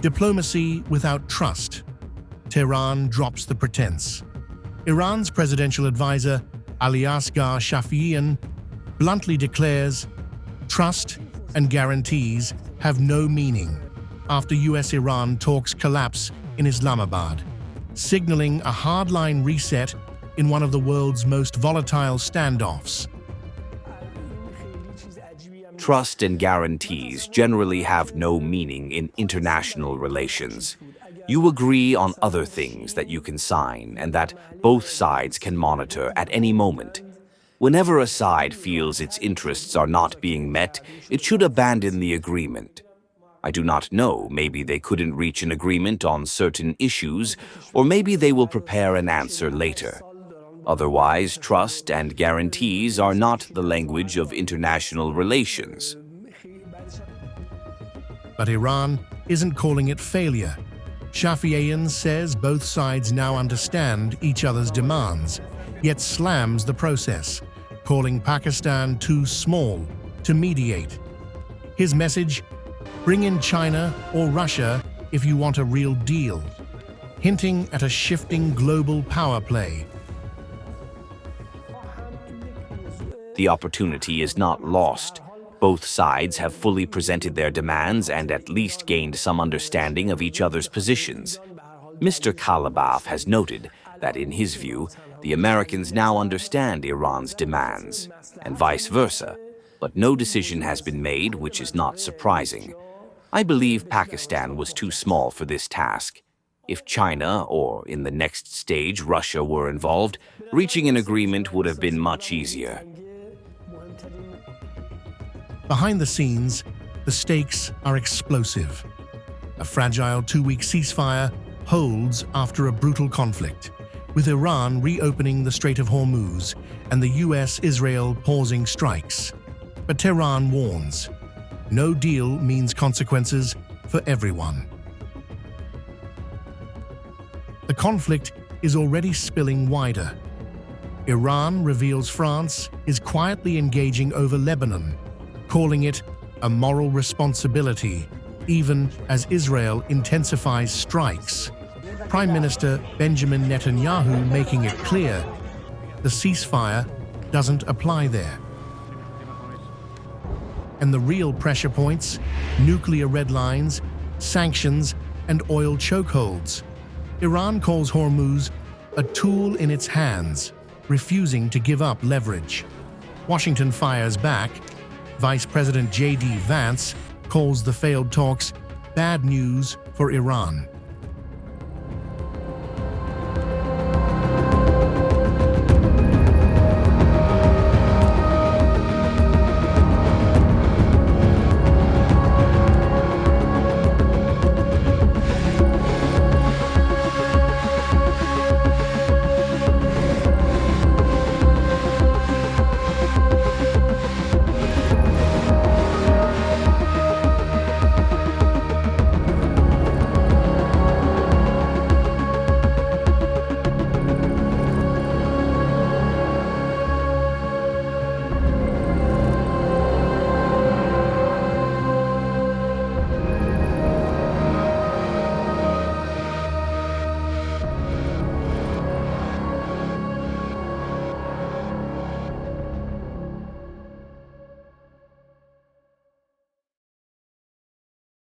Diplomacy without trust. Tehran drops the pretense. Iran's presidential advisor, Aliasghar Shafieian, bluntly declares, trust and guarantees have no meaning after U.S. Iran talks collapse in Islamabad, signaling a hardline reset in one of the world's most volatile standoffs. Trust and guarantees generally have no meaning in international relations. You agree on other things that you can sign and that both sides can monitor at any moment. Whenever a side feels its interests are not being met, it should abandon the agreement. I do not know, maybe they couldn't reach an agreement on certain issues, or maybe they will prepare an answer later. Otherwise, trust and guarantees are not the language of international relations. But Iran isn't calling it failure. Shafieian says both sides now understand each other's demands, yet slams the process, calling Pakistan too small to mediate. His message: bring in China or Russia if you want a real deal, hinting at a shifting global power play. The opportunity is not lost. Both sides have fully presented their demands and at least gained some understanding of each other's positions. Mr. Kalibaf has noted that, in his view, the Americans now understand Iran's demands, and vice versa, but no decision has been made, which is not surprising. I believe Pakistan was too small for this task. If China, or in the next stage Russia, were involved, reaching an agreement would have been much easier. Behind the scenes, the stakes are explosive. A fragile two-week ceasefire holds after a brutal conflict, with Iran reopening the Strait of Hormuz and the U.S.-Israel pausing strikes. But Tehran warns, no deal means consequences for everyone. The conflict is already spilling wider. Iran reveals France is quietly engaging over Lebanon, calling it a moral responsibility, even as Israel intensifies strikes. Prime Minister Benjamin Netanyahu making it clear the ceasefire doesn't apply there. And the real pressure points: nuclear red lines, sanctions, and oil chokeholds. Iran calls Hormuz a tool in its hands, refusing to give up leverage. Washington fires back. Vice President J.D. Vance calls the failed talks bad news for Iran.